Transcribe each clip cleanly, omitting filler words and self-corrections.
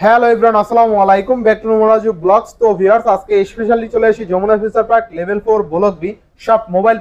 Hello everyone, আসসালামু আলাইকুম, back to মোরাজু ব্লগস। তো ভিউয়ার্স, আজকে স্পেশালি চলে এসেছি Jamuna future park level 4 block B সব মোবাইল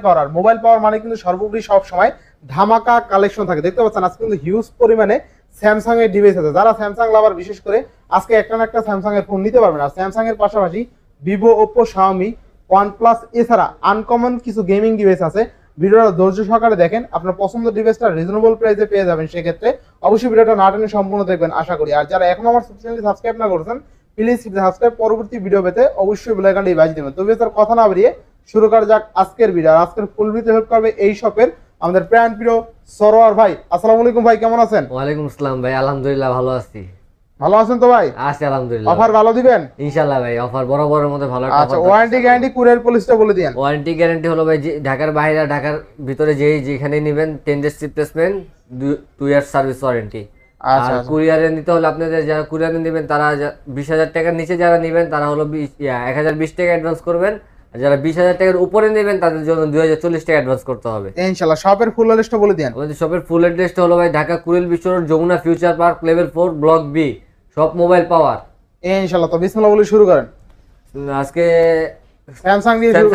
পাওয়ার মানে কিন্তু সর্বোপরি সব সময় ধামাকা কালেকশন থাকে। দেখতে পাচ্ছেন আজকে কিন্তু হিউজ পরিমাণে স্যামসাং এর ডিভাইস আছে। যারা স্যামসাং লাভার বিশেষ করে আজকে একটা না একটা স্যামসাং এর ফোন নিতে পারবেন। আর স্যামসাং এর পাশাপাশি ভিভো, ওপ্পো, শাওমি, ওয়ানপ্লাস এছাড়া আনকমন কিছু গেমিং ডিভাইস আছে। ভিডিওটা ধৈর্য সহকারে দেখেন, আপনার পছন্দের ডিভাইসটা রিজনেবল প্রাইসে পেয়ে যাবেন। সেক্ষেত্রে অবশ্যই ভিডিওটা না টেনে সম্পূর্ণ দেখবেন আশা করি। আর যারা এখন আমার চ্যানেলটি সাবস্ক্রাইব না করেছেন, প্লিজ সাবস্ক্রাইব, পরবর্তী ভিডিও পেতে অবশ্যই বেল আইকনটি বাজিয়ে দেবেন। তবে স্যার কথা না বাড়িয়ে শুরু করা যাক আজকের ভিডিও। আর আজকের ফুল ভিডিওতে হেল্প করবে এই শপের আমাদের প্রাণ প্রিয় সরোয়ার ভাই। আসসালামু আলাইকুম ভাই, কেমন আছেন? ওয়ালাইকুম আসসালাম ভাই, আলহামদুলিল্লাহ ভালো আছি। ভালো আছেন তো ভাই? আছি আলহামদুলিল্লাহ। অফার ভালো দিবেন ইনশাআল্লাহ ভাই, অফার বরাবরের মধ্যে ভালো একটা আচ্ছা, ওয়ারেন্টি গ্যারান্টি কুরিয়ার পলিসিটা বলে দিয়েন। ওয়ারেন্টি গ্যারান্টি হলো ভাই, ঢাকার বাইরে ঢাকার ভিতরে যেখানে নেবেন 10 days replacement, 2 year service warranty. আর কুরিয়ারে নিতে হলে আপনাদের যারা কুরিয়ারে নেবেন তারা 20,000 টাকার নিচে যারা নেবেন তারা হলো 1020 টাকা অ্যাডভান্স করবেন। আর যারা 20,000 টাকার উপরে নেবেন তাদের জন্য 2040 টাকা অ্যাডভান্স করতে হবে ইনশাআল্লাহ। শপের ফুল অ্যাড্রেসটা বলে দিয়েন। আমাদের শপের ফুল অ্যাড্রেসটা হলো ভাই Dhaka Kuril Bishwa road, Jamuna future park level 4 block B, সব মোবাইল পাওয়ার। ইনশাআল্লাহ। তো বিসমিল্লাহ বলে শুরু করেন। আজকে স্যামসাং দিয়ে শুরু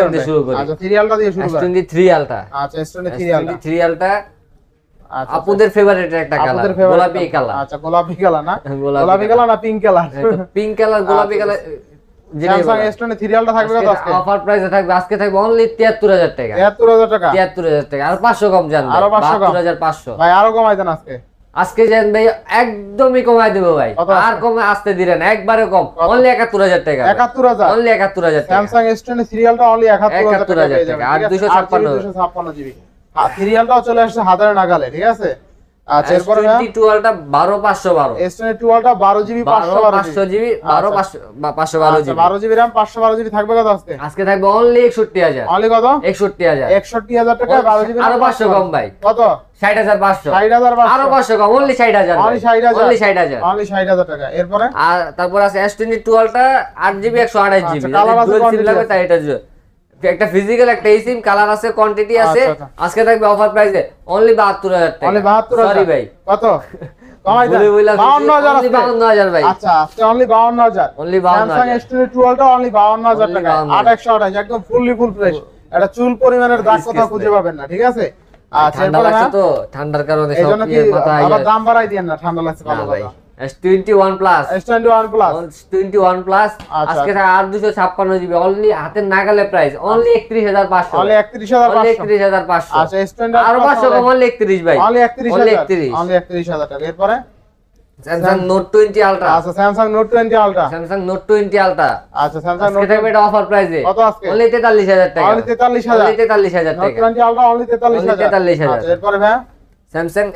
করেন। আচ্ছা, সিরিয়ালটা দিয়ে শুরু করেন। S23 ultra. আচ্ছা, S23 আলট্রা। আচ্ছা, আপনাদের ফেভারিট একটা কালার, গোলাপি কালার। আচ্ছা, গোলাপি কালার না? গোলাপি কালার না পিঙ্ক কালার? পিঙ্ক কালার, গোলাপি কালার। স্যামসাং S23 আলট্রা থাকবে কত আজকে? অফার প্রাইসে থাকবে, আজকে থাকবে অনলি 73,000 টাকা। 73,000 টাকা? 73,000 টাকা। আর 500 কম জান ভাই, 72,500 ভাই। আরো কমাই দেন আজকে। আজকে জান ভাই একদমই কমাই দেব ভাই, আর কমে আসতে দিলেন একবারে কম, অনলি 71,000 টাকা। 71,000? অনলি 71,000 টাকা। স্যামসাং S23 আলট্রা অনলি 71,000 টাকা। আর 256 জিবি। আর সিরিয়ালটাও চলে আসছে হাতের নাগালে, ঠিক আছে? আচ্ছা, এরপরে S22 ultra 12512। S22 ultra 12 GB 512 GB 512 GB 12 GB RAM 512 GB থাকবে কত আজকে? আজকে থাকবে অনলি 61,000। অনলি কত? 61,000। 61,000 টাকা 12 জিবি। আরো 500 কম ভাই। কত? 60,500। 60,500। আরো 500 কম, অনলি 60,000। অনলি 60,000। অনলি 60,000। অনলি 60,000 টাকা। এরপরে আর তারপর আছে S22 আলট্রা 8 জিবি 128 জিবি। দুটো সিম লাগবে তাই এটা একটা ফিজিক্যাল একটা সিম, কালার আছে, কোয়ান্টিটি আছে। আজকে থাকবে অফার প্রাইসে অনলি 72,000 টাকা। অনলি 72,000? সরি ভাই, কত কমাই দেন? 52,000 আজকে। 52,000 ভাই। আচ্ছা, আজকে only 52,000। Only 52,000। Samsung S22 ultra only 52,000 টাকা। 8128 একদম ফুল ফ্রেশ। এটা চুল পরিমাণের দাগ কোথাও খুঁজে পাবেন না, ঠিক আছে? আচ্ছা, ঠান্ডা লাগছে তো, ঠান্ডার কারণে সব মাথা আবার দাম বাড়াই দেন না, ঠান্ডা লাগছে ভালো ভাই। S21 plus. S21 plus. S21 plus আজকে আর 256 জিবি, অনলি হাতের নাগালে প্রাইস, অনলি 31,500। অনলি 31,500। আচ্ছা, S20 আরো 500 কম, অনলি 31 ভাই। অনলি 31,000। অনলি 31,000 টাকা। এরপরে Samsung Note 20 Ultra। আচ্ছা, Samsung Note 20 Ultra। Samsung Note 20 Ultra। আচ্ছা, Samsung Note 20 এটা অফার প্রাইসে কত আজকে? অনলি 43,000 টাকা। অনলি 43,000। অনলি 43,000 টাকা। Note 20 Ultra only 43,000। আচ্ছা, এরপরে ভাই Samsung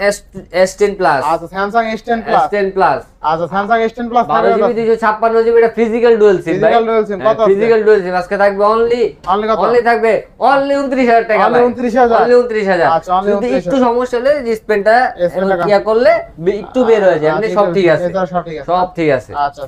S10 Plus। আচ্ছা, Samsung S10 Plus। S10 Plus। আচ্ছা, Samsung S10 Plus 12 GB 256 GB, এটা ফিজিক্যাল ডুয়াল সিম ভাই। ফিজিক্যাল ডুয়াল সিম কত? ফিজিক্যাল ডুয়াল সিম আজকে থাকবে অনলি কত? অনলি থাকবে অনলি 29,000 টাকা। অনলি 29,000। অনলি 29,000। আচ্ছা, অনলি 29,000। একটু সমস্যা হলে ডিসপ্লেটা ইয়া করলে একটু বের হয়ে যায়, এমনি সব ঠিক আছে। সব ঠিক আছে। আচ্ছা,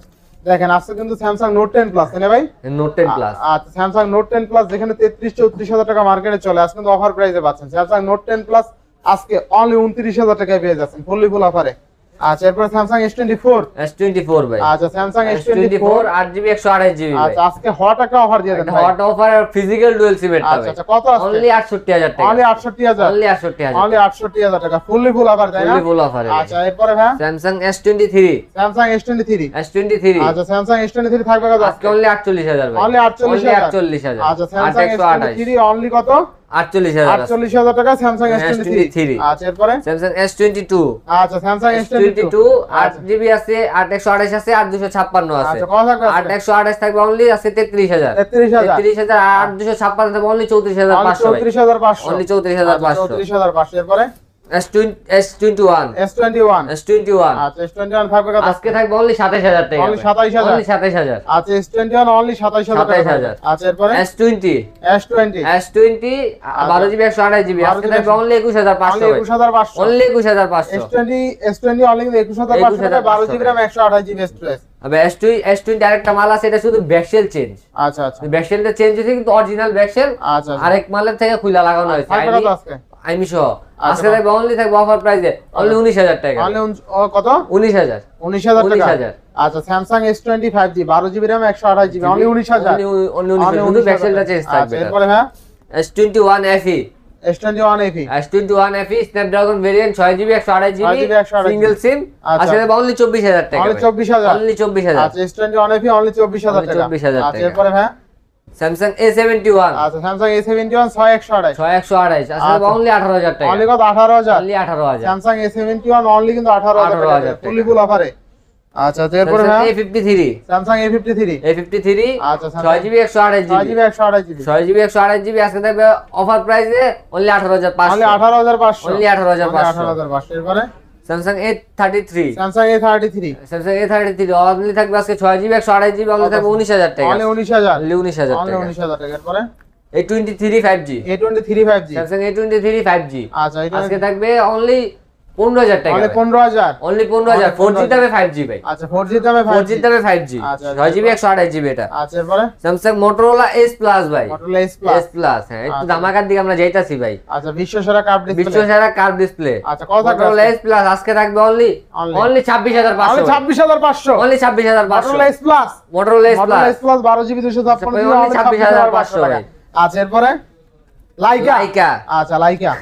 দেখেন আজকে কিন্তু Samsung Note 10 Plus তাই না ভাই? Note 10 Plus। আচ্ছা, Samsung Note 10 Plus যেখানে 33-34,000 টাকা মার্কেটে চলে, আজকে কিন্তু অফার প্রাইসে পাচ্ছেন। Samsung Note 10 Plus আজকে অনলি 29,000 টাকায় পেয়ে যাচ্ছেন, ফুললি ফুল অফারে। আচ্ছা, এরপর Samsung S24 ভাই। আচ্ছা, Samsung S24 8 জিবি 128 জিবি। আচ্ছা, আজকে হট একটা অফার দিয়ে দেন ভাই। Hot offer physical dual SIM এটা। আচ্ছা, কত আজকে? অনলি 68,000 টাকা। অনলি 68,000। অনলি 68,000। অনলি 68,000 টাকা, ফুললি ফুল অফার তাই না? ফুললি ফুল অফারে। আচ্ছা, এরপরে ভাই Samsung S23। Samsung S23। আচ্ছা, Samsung S23 থাকবে কত আজকে? অনলি 48,000 ভাই। অনলি 48,000। আচ্ছা, Samsung S23 অনলি কত? 48,000 টাকা Samsung S23। আচ্ছা, এরপরে Samsung S22। আচ্ছা, Samsung S22 8 জিবি আছে, 8 128 আছে, 8 256 আছে। আচ্ছা, কত থাকবে? 8 128 থাকবে অনলি আছে 33,000। 33,000। 8 256 থাকবে অনলি 34,500 ভাই। 34,500। অনলি 34,500। 34,500। এরপরে S21। S21। আচ্ছা, S21 থাকবে কত? আজকে থাকবে অনলি 27,000 টাকা। অনলি 27,000। অনলি 27,000। আচ্ছা, S21 অনলি 27,000 টাকা। 27,000। আচ্ছা, এরপরে S20 12 জিবি 128 জিবি আজকে থাকবে only 21,500 only 21,500। Only 21,500। S20 only 21,500 টাকা, 12 জিবি RAM 128 জিবি স্টোরেজ। আবে S20 আরেকটা মাল আছে, এটা শুধু ব্যাকশেল চেঞ্জ। আচ্ছা, ব্যাকশেলটা চেঞ্জ হয়েছে কিন্তু অরিজিনাল ব্যাকশেল আচ্ছা আরেক মালের থেকে খুলে লাগানো হয়েছে। আইমি সহ আজকে থাকবে অনলি থাকবে অফার প্রাইসে অনলি 19000 টাকা। অনলি কত? 19000 টাকা। আচ্ছা Samsung S20 5G 12GB RAM 128GB only 19000। Only 19000 শুধু ব্যাকসেলটা চেঞ্জ থাকবে। এরপরে হ্যাঁ S21 FE S21 FE Snapdragon variant 6GB 128GB single SIM আজকে থাকবে অনলি 24000 টাকা। অনলি 24000। অনলি 24000। আচ্ছা S21 FE অনলি 24000 টাকা। 24000 টাকা। আচ্ছা এরপরে হ্যাঁ স্যামসাং A71 আচ্ছা স্যামসাং A71 6128 6128 আজকে অনলি 18000 টাকা। অনলি কত? 18000। অনলি 18000 স্যামসাং A71 অনলি কিন্তু 18000 টাকা ফুলি ফুল অফারে। আচ্ছা এরপরে হ্যাঁ A53 স্যামসাং A53 আচ্ছা 6GB 128GB 6GB 128GB আজকে থাকবে অফার প্রাইসে অনলি 18500 অনলি 18500 অনলি 18500 18500 এরপরে Samsung A33 Samsung A33 only থাকবে আজকে 6GB 128GB অনলি থাকবে 19000 টাকা। অনলি 19000 অনলি 19000 অনলি টাকা। 19000 টাকা এরপরে A23 5G Samsung A23 5G আচ্ছা এটা আজকে থাকবে অনলি 15000 টাকা। অনলি 15000 অনলি 15000 4G দামে 5G ভাই। আচ্ছা 4G দামে 4G দামে 5G আচ্ছা 6GB 128GB এটা। আচ্ছা এরপরে স্যামসাং মোটরোলা S প্লাস ভাই। Motorola S S প্লাস হ্যাঁ একটু দামাকার দিকে আমরা যাইতাছি ভাই। আচ্ছা বিশ্ব সেরা কার্ভ ডিসপ্লে বিশ্বসেরা কার্ভ ডিসপ্লে আচ্ছা কত থাকবে? মোটরোলা S প্লাস আজকে থাকবে only 26500 only 26500 only 26500 Motorola S Plus Motorola S Motorola plus S Plus 12GB 256GB only 26500 টাকা। আচ্ছা এরপরে লাইকা আচ্ছা লাইকা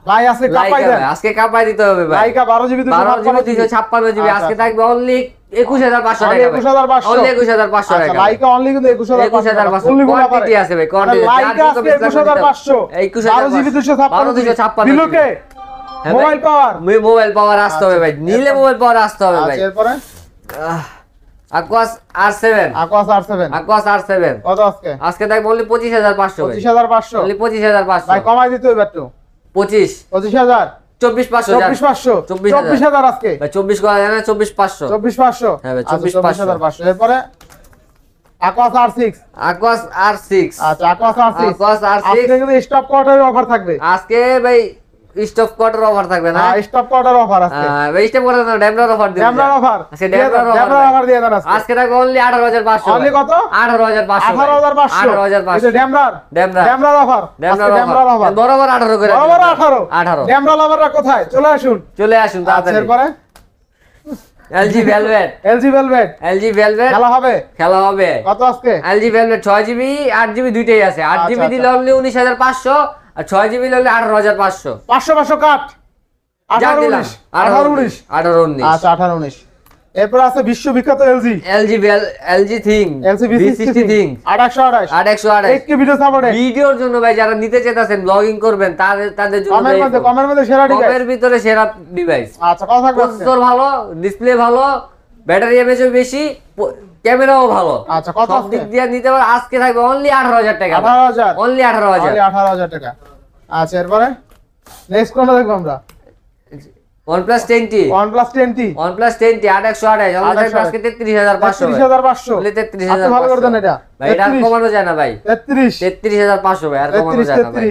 ভাই আজকে কাপাই দেন আজকে কাপাই দিতে হবে ভাই। লাইকা 12GB 256GB আজকে থাকবে অনলি 21500 টাকা। 21500 অনলি 21500 আচ্ছা টাকা। লাইকা অনলি কিন্তু 21500 ফুলি ফুল কোয়ান্টিটি আছে ভাই কোয়ান্টিটি লাইকা আজকে 21500 12GB 256 দিলকে মোবাইল পাওয়ার মোবাইল পাওয়ার আসতে হবে ভাই নিলে মোবাইল পাওয়ার আসতে হবে ভাই। আচ্ছা এরপরে Aquas R7 Aquas R7 কত আজকে? আজকে থাকবে অনলি 25500 ভাই। 25500 অনলি 25500 ভাই কমাই দিতে হবে একটু 25000 24500 24000 আজকে ভাই 24 করা যায় না 24500 24500 হ্যাঁ ভাই, আচ্ছা, 24500 এরপরে Aquas R6 Aquas R6 আচ্ছা Aquas R6 Aquas R6 আজকে কিন্তু স্টপ কোয়ার্টার অফার থাকবে আজকে ভাই স্টপ কোয়ার্টার অফার থাকবে না স্টপ কোয়ার্টার অফার আজকে ভাই স্টপ কোয়ার্টার না ড্যামরার অফার দিবেন ড্যামরার অফার আজকে ড্যামরার অফার দিয়ে দেন আজকে থাকবে অনলি 18500 অনলি কত? 18500 18500 এটা ড্যামরার অফার ড্যামরার অফার বরাবর 18 করে বরাবর 18 18 ড্যামরার অফারটা কোথায়? চলে আসুন তাড়াতাড়ি এরপরে LG Velvet LG Velvet খেলা হবে কত আজকে? LG Velvet 6GB 8GB দুইটাই আছে 8GB আচ্ছা, দিলে অনলি 19500 আর 6GB দিলে 18500 500 কাট 18 19 আচ্ছা 18 19 এরপর আছে বিশ্ববিখ্যাত LG Thing V60 Thing 828 video support ভিডিওর জন্য ভাই যারা নিতে চাইতাছেন ব্লগিং করবেন তাদের জন্য কমের মধ্যে সেরা ডিভাইস কমের ভিতরে সেরা ডিভাইস আচ্ছা কথা থাকবে প্রসেসর ভালো ডিসপ্লে ভালো ব্যাটারি এমএএইচও বেশি ক্যামেরাও ভালো আচ্ছা কত সব দিক দিয়ে নিতে পারে আজকে থাকবে অনলি 18000 টাকা 18000 অনলি 18000 টাকা আচ্ছা এরপরে নেক্সট কোনটা দেখব আমরা OnePlus 10T OnePlus 10T 8128 only থাকবে আজকে 33500 অনলি 33500 আচ্ছা ভালো করে দেন এটা ভাই এটা কমানো যায় না ভাই 33500 ভাই আর কমানো যায় না ভাই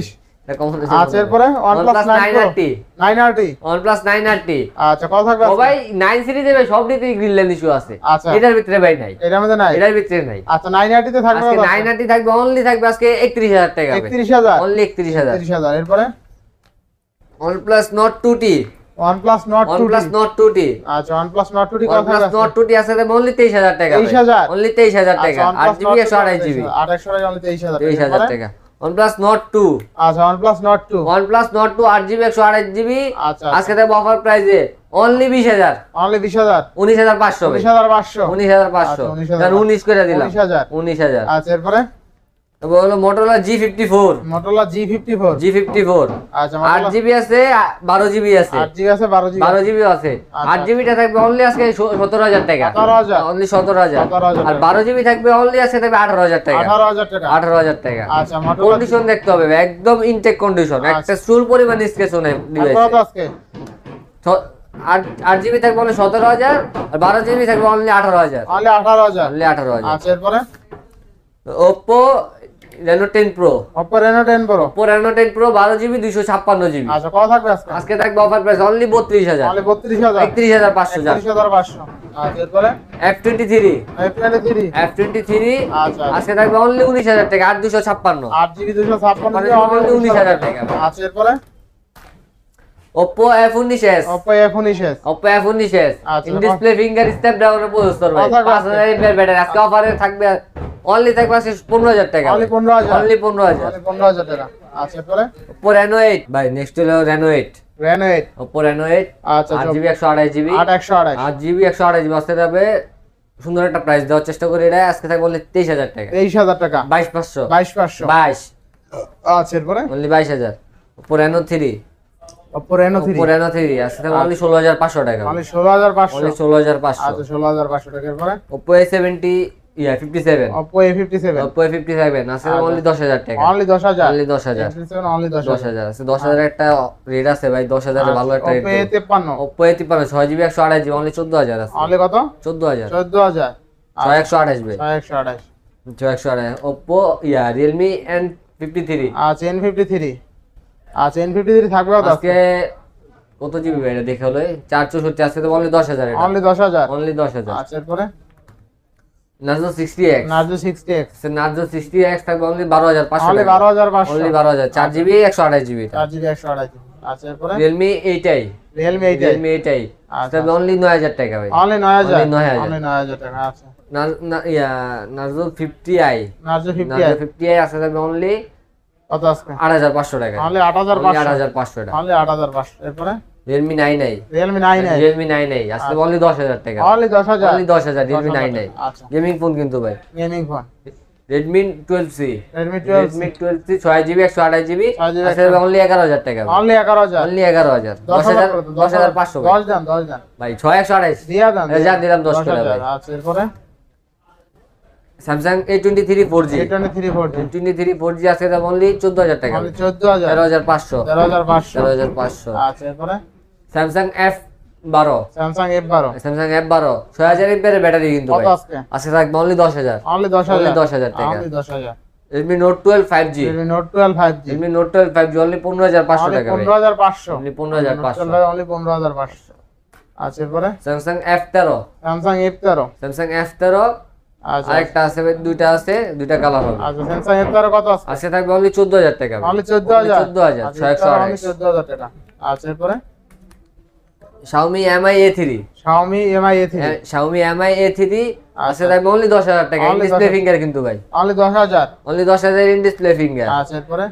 আচ্ছা এরপরে OnePlus 9RT OnePlus 9RT আচ্ছা কত থাকবে ও ভাই 9 সিরিজে ভাই সব দিতেই গ্রিন লাইন ইস্যু আছে আচ্ছা এটার ভিতরে ভাই নাই এটার মধ্যে নাই এটার ভিতরে নাই আচ্ছা 9RT তে থাকবে আজকে 9RT থাকবে অনলি থাকবে আজকে 31000 টাকা 31000 অনলি 31000 এরপরে OnePlus Nord 2T OnePlus Nord 2T আচ্ছা OnePlus Nord 2T কত OnePlus Nord 2T আছে অনলি 23000 টাকা 23000 অনলি 23000 টাকা 8GB 128GB 28000 অনলি 23000 টাকা OnePlus Nord 2 আচ্ছা OnePlus Nord 2 8GB 128GB আচ্ছা আজকে থাকবে অফার প্রাইসে অনলি 20000 অনলি 20000 19500 19500 19 করে দিলাম 19000 আচ্ছা এরপরে তারপর হলো Motorola G54 আচ্ছা 8GB আছে 12GB আছে 8GB আছে 12GB আছে 8GB টা থাকবে অনলি আজকে 17000 টাকা 17000 অনলি 17000 আর 12GB থাকবে অনলি আজকে থাকবে 18000 টাকা 18000 টাকা আচ্ছা কন্ডিশন দেখতে হবে একদম ইনটেক কন্ডিশন একটা চুল পরিমাণ স্কেচ নাই ডিভাইস কত আজকে 8GB থাকবে অনলি 17000 আর 12GB থাকবে অনলি 18000 অনলি 18000 অনলি 18000 আচ্ছা এরপরে Oppo Reno 10 Pro, Oppo Reno 10 Pro, Oppo Reno 10 Pro 12GB 256GB। আচ্ছা কত থাকবে আজকে? আজকে থাকবে অফার প্রাইস অনলি 32000, তাহলে 32000, 31500 যান। 31500। আচ্ছা এরপরে F23, F23, F23 আচ্ছা আজকে থাকবে অনলি 19000 টাকা, 8256, 8GB 256 মানে only 19000 টাকা। আচ্ছা এরপরে Oppo F19s, Oppo F19s, Oppo F19s আচ্ছা, ইন ডিসপ্লে ফিঙ্গার স্ন্যাপড্রাগনের প্রসেসর ভাই, কত থাকবে? 5000 এর ব্যাটারি। আজকে অফারে থাকবে অনলি থাকবে আজকে 15000 টাকা, only 15000, অনলি 15000। only 15000 টাকা। আচ্ছা এরপরে Oppo Reno 8 ভাই, নেক্সট হলো Reno 8, Reno 8, Oppo Reno 8 আচ্ছা 8GB 128GB, 8128, 8GB 128GB আজকে যাবে। সুন্দর একটা প্রাইস দেওয়ার চেষ্টা করি, এটা আজকে থাকবে অনলি 23000 টাকা, 23000 টাকা, 22500, 22500। 22 আচ্ছা এরপরে only 22000। Oppo Reno 3, Oppo Reno 3, Oppo Reno 3 আজকে থাকবে অনলি 16500 টাকা, only 16500, অনলি 16500। আচ্ছা 16500 টাকা। এরপরে Oppo A70 57, Oppo A57, Oppo A57 আজকে অনলি 10000 টাকা, only 10000, অনলি 10000, A57 only 10000। 10000 আছে। 10000 একটা রেট আছে ভাই, 10000 এর ভালো একটা rate. Oppo A53, Oppo A53 6GB 128GB only 14000 আছে, only কত? 14000, 14000, 6128 ভাই, 6128। 6128। Oppo Realme N53 আচ্ছা N53, আচ্ছা N53 থাকবে কত আজকে কত জিবি ভাই, এটা দেখে হলো 464 আজকে তো অনলি 10000, এটা only 10000। অনলি 10000। আচ্ছা এরপরে Narzo 60X, Narzo 60X, Narzo 60X থাকবে অনলি 12500 only টাকা, 12500, অনলি 12000, 4GB 128GB। 4GB 128। আচ্ছা এরপরে Realme 8i, Realme 8, Realme 8i আচ্ছা, থাকবে অনলি 9000 টাকা ভাই, only 9000, only 9000, only 9000 টাকা। আচ্ছা Narzo 50i, Narzo 50, Narzo 50i আছে থাকবে অনলি কত আজকে? 8500 টাকা, only অনলি 8500, 8500 টাকা। only 8500। এরপরে Realme 9i, Realme 9i, Realme 9i আজকে অনলি 10000 টাকা, only 10000, অনলি 10000 Realme 9i। আচ্ছা গেমিং ফোন কিন্তু ভাই, gaming phone Redmi 12C, Redmi 12, Redmi 12C 6GB 128GB 6GB আজকে অনলি 11000 টাকা, only 11000, অনলি 11000, 10500 10 দেন, 10 দেন, ভাই 6128 দিয়া দেন, যা দিলাম 10 টাকা ভাই। আচ্ছা এরপরে Samsung A23 4G, A23 4G, A23 4G আছে দাম অনলি 14000 টাকা, only 14000, 13500, 13500। 13500। আচ্ছা এরপরে Samsung F12, Samsung F12, Samsung F12 6000 mAh এর ব্যাটারি কিন্তু কত ভাই, আজকে? আজকে থাকবে অনলি 10000, only 10000, only 10000 টাকা। only 10000। Redmi Note 12 5G, Redmi Note 12 5G, Redmi Note 12 5G only 15500 only টাকা ভাই, 15500, only 15500। only 15500। আচ্ছা এরপরে Samsung F13, Samsung F13, Samsung F13 আচ্ছা আরেকটা আছে ভাই, দুইটা আছে, দুইটা কালার হবে। আচ্ছা Samsung F13 কত আজকে? আজকে থাকবে অনলি 14000 টাকা ভাই, only 14000, 14000 আচ্ছা, only 128। 14000 টাকা। আচ্ছা এরপরে Xiaomi Mi A3, Xiaomi Mi A3, Xiaomi Mi A3 আজকে থাকবে অনলি 10000 টাকা, Only ডিসপ্লে 10,000 ফিঙ্গার কিন্তু ভাই, only 10000। Only 10000 in display finger. আচ্ছা এরপরে